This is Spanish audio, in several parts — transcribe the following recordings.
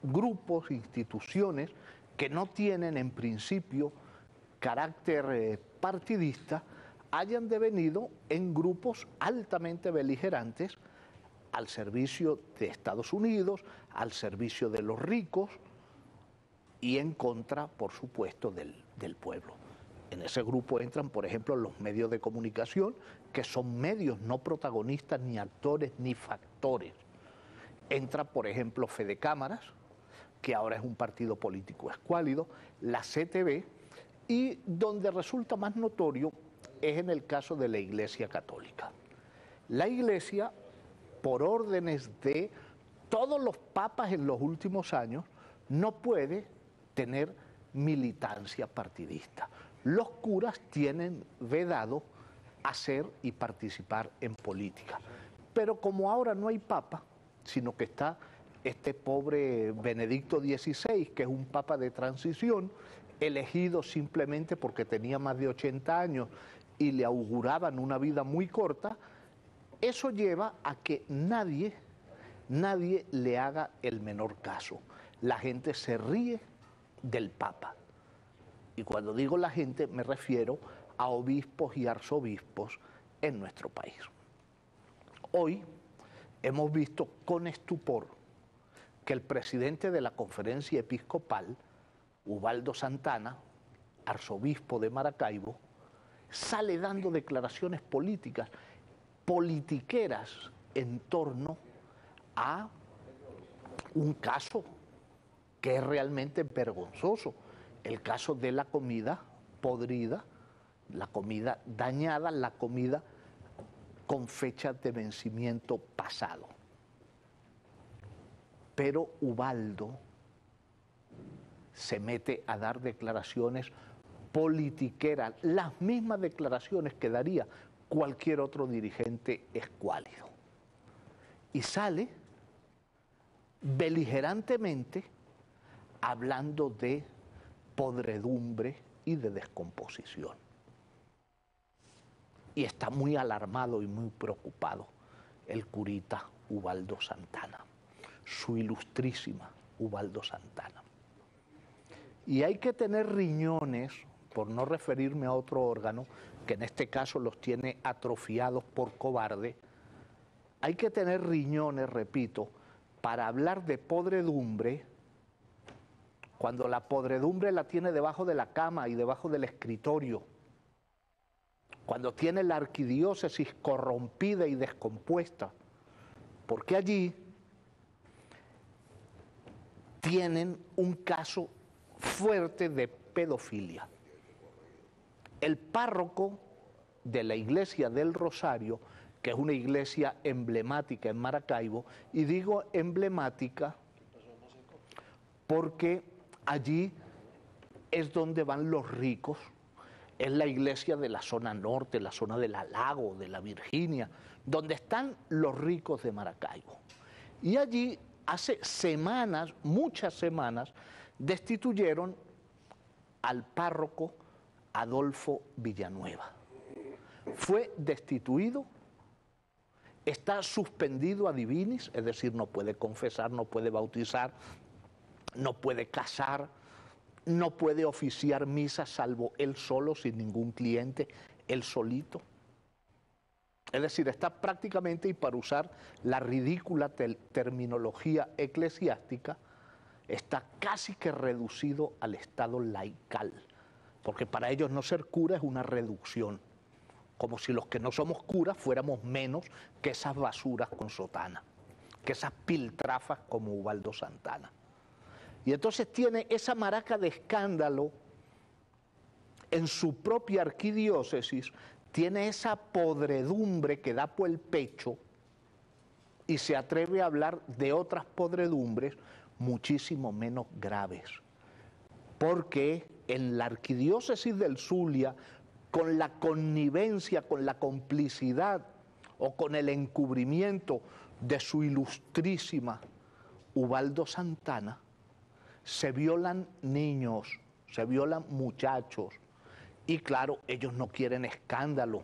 grupos, instituciones que no tienen en principio carácter partidista, hayan devenido en grupos altamente beligerantes al servicio de Estados Unidos, al servicio de los ricos y en contra, por supuesto, del pueblo. En ese grupo entran, por ejemplo, los medios de comunicación, que son medios no protagonistas, ni actores, ni factores. Entra, por ejemplo, Fede Cámaras, que ahora es un partido político escuálido, la CTV, y donde resulta más notorio es en el caso de la Iglesia Católica. La Iglesia, por órdenes de todos los papas en los últimos años, no puede tener militancia partidista. Los curas tienen vedado hacer y participar en política. Pero como ahora no hay papa, sino que está este pobre Benedicto XVI, que es un papa de transición, elegido simplemente porque tenía más de 80 años y le auguraban una vida muy corta, eso lleva a que nadie le haga el menor caso. La gente se ríe del papa. Y cuando digo la gente me refiero a obispos y arzobispos en nuestro país. Hoy hemos visto con estupor que el presidente de la Conferencia Episcopal, Ubaldo Santana, arzobispo de Maracaibo, sale dando declaraciones políticas, politiqueras, en torno a un caso que es realmente vergonzoso, el caso de la comida podrida, la comida dañada, la comida con fecha de vencimiento pasado. Pero Ubaldo se mete a dar declaraciones politiqueras, las mismas declaraciones que daría cualquier otro dirigente escuálido. Y sale beligerantemente hablando de podredumbre y de descomposición. Y está muy alarmado y muy preocupado el curita Ubaldo Santana, su ilustrísima Ubaldo Santana. Y hay que tener riñones, por no referirme a otro órgano, que en este caso los tiene atrofiados por cobarde, hay que tener riñones, repito, para hablar de podredumbre, cuando la podredumbre la tiene debajo de la cama y debajo del escritorio, cuando tiene la arquidiócesis corrompida y descompuesta, porque allí tienen un caso fuerte de pedofilia. El párroco de la iglesia del Rosario, que es una iglesia emblemática en Maracaibo, y digo emblemática porque allí es donde van los ricos, es la iglesia de la zona norte, la zona de la Lago, de la Virginia, donde están los ricos de Maracaibo. Y allí hace semanas, muchas semanas, destituyeron al párroco Adolfo Villanueva. Fue destituido, está suspendido a divinis, es decir, no puede confesar, no puede bautizar, no puede casar, no puede oficiar misa salvo él solo, sin ningún cliente, él solito. Es decir, está prácticamente, y para usar la ridícula terminología eclesiástica, está casi que reducido al estado laical, porque para ellos no ser cura es una reducción, como si los que no somos curas fuéramos menos que esas basuras con sotana, que esas piltrafas como Ubaldo Santana. Y entonces tiene esa maraca de escándalo en su propia arquidiócesis, tiene esa podredumbre que da por el pecho y se atreve a hablar de otras podredumbres muchísimo menos graves. Porque en la arquidiócesis del Zulia, con la connivencia, con la complicidad o con el encubrimiento de su ilustrísima Ubaldo Santana, se violan niños, se violan muchachos, y claro, ellos no quieren escándalo,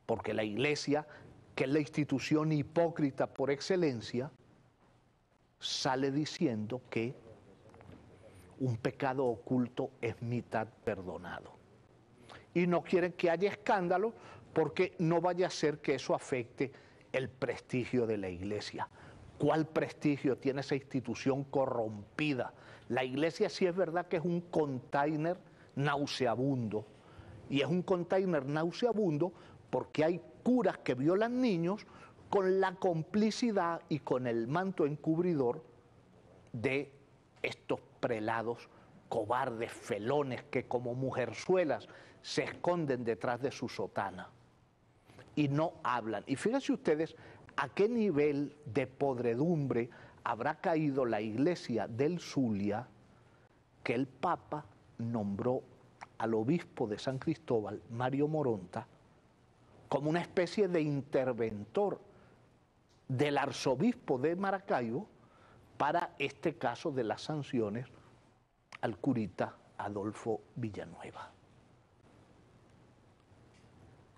porque la iglesia, que es la institución hipócrita por excelencia, sale diciendo que un pecado oculto es mitad perdonado. Y no quieren que haya escándalo porque no vaya a ser que eso afecte el prestigio de la iglesia. ¿Cuál prestigio tiene esa institución corrompida? La iglesia sí es verdad que es un container nauseabundo, y es un container nauseabundo porque hay curas que violan niños con la complicidad y con el manto encubridor de estos prelados cobardes, felones, que como mujerzuelas se esconden detrás de su sotana y no hablan. Y fíjense ustedes a qué nivel de podredumbre habrá caído la iglesia del Zulia, que el Papa nombró al obispo de San Cristóbal, Mario Moronta, como una especie de interventor del arzobispo de Maracaibo para este caso de las sanciones al curita Adolfo Villanueva.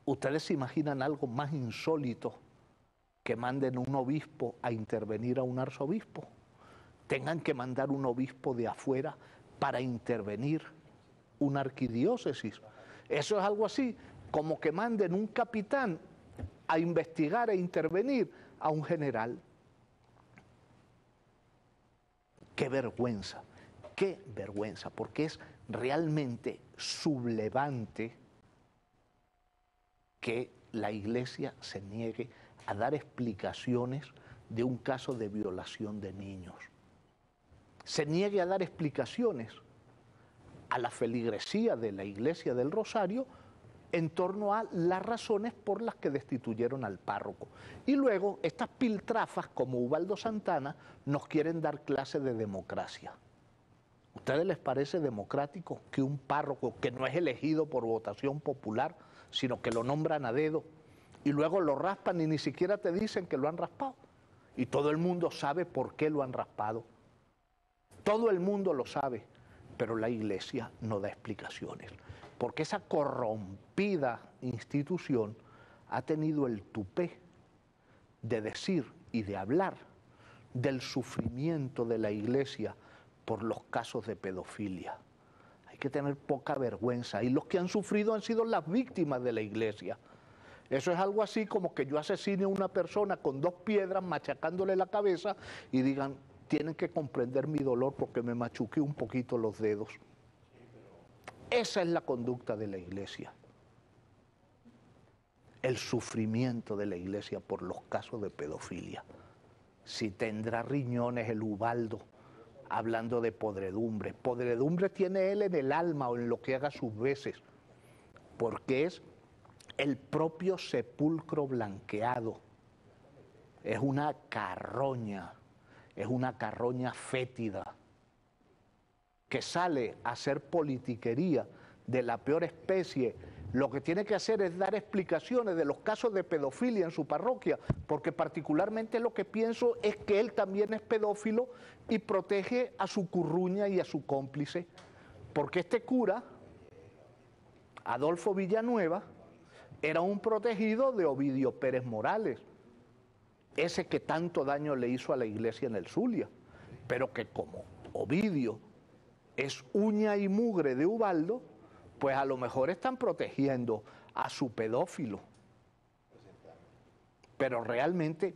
¿Ustedes se imaginan algo más insólito que manden un obispo a intervenir a un arzobispo? Tengan que mandar un obispo de afuera para intervenir una arquidiócesis. Eso es algo así como que manden un capitán a investigar e intervenir a un general. ¡Qué vergüenza! ¡Qué vergüenza! Porque es realmente sublevante que la iglesia se niegue a dar explicaciones de un caso de violación de niños. Se niegue a dar explicaciones a la feligresía de la Iglesia del Rosario en torno a las razones por las que destituyeron al párroco. Y luego estas piltrafas como Ubaldo Santana nos quieren dar clase de democracia. ¿A ustedes les parece democrático que un párroco que no es elegido por votación popular, sino que lo nombran a dedo, y luego lo raspan y ni siquiera te dicen que lo han raspado? Y todo el mundo sabe por qué lo han raspado. Todo el mundo lo sabe, pero la iglesia no da explicaciones, porque esa corrompida institución ha tenido el tupé de decir y de hablar del sufrimiento de la iglesia por los casos de pedofilia. Hay que tener poca vergüenza, y los que han sufrido han sido las víctimas de la iglesia. Eso es algo así como que yo asesine a una persona con 2 piedras machacándole la cabeza y digan, tienen que comprender mi dolor porque me machuqué un poquito los dedos. Esa es la conducta de la iglesia. El sufrimiento de la iglesia por los casos de pedofilia. Si tendrá riñones el Ubaldo hablando de podredumbre. Podredumbre tiene él en el alma o en lo que haga sus veces, porque es el propio sepulcro blanqueado. Es una carroña fétida que sale a hacer politiquería de la peor especie. Lo que tiene que hacer es dar explicaciones de los casos de pedofilia en su parroquia, porque particularmente lo que pienso es que él también es pedófilo y protege a su curruña y a su cómplice, porque este cura, Adolfo Villanueva, era un protegido de Ovidio Pérez Morales, ese que tanto daño le hizo a la iglesia en el Zulia, pero que como Ovidio es uña y mugre de Ubaldo, pues a lo mejor están protegiendo a su pedófilo. Pero realmente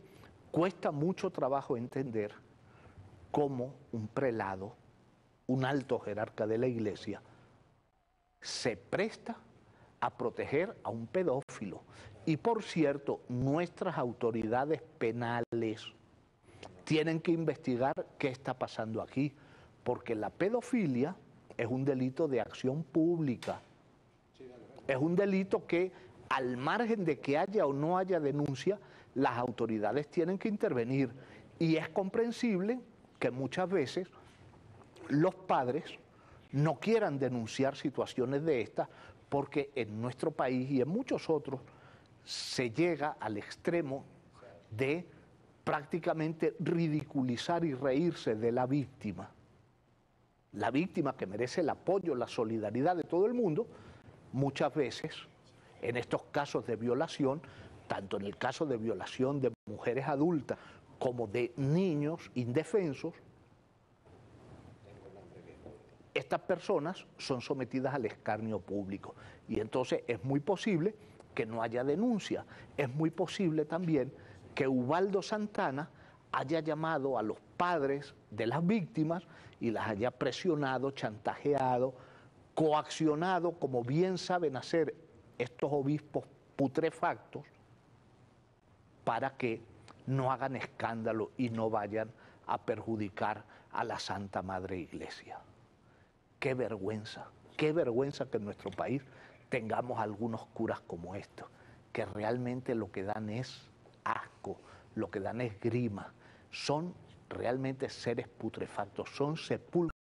cuesta mucho trabajo entender cómo un prelado, un alto jerarca de la iglesia, se presta a proteger a un pedófilo. Y por cierto, nuestras autoridades penales tienen que investigar qué está pasando aquí, porque la pedofilia es un delito de acción pública. Es un delito que, al margen de que haya o no haya denuncia, las autoridades tienen que intervenir. Y es comprensible que muchas veces los padres no quieran denunciar situaciones de estas, porque en nuestro país y en muchos otros se llega al extremo de prácticamente ridiculizar y reírse de la víctima. La víctima, que merece el apoyo, la solidaridad de todo el mundo, muchas veces en estos casos de violación, tanto en el caso de violación de mujeres adultas como de niños indefensos, estas personas son sometidas al escarnio público. Y entonces es muy posible que no haya denuncia. Es muy posible también que Ubaldo Santana haya llamado a los padres de las víctimas y las haya presionado, chantajeado, coaccionado, como bien saben hacer estos obispos putrefactos, para que no hagan escándalo y no vayan a perjudicar a la Santa Madre Iglesia. Qué vergüenza que en nuestro país tengamos algunos curas como estos, que realmente lo que dan es asco, lo que dan es grima, son realmente seres putrefactos, son sepulcros.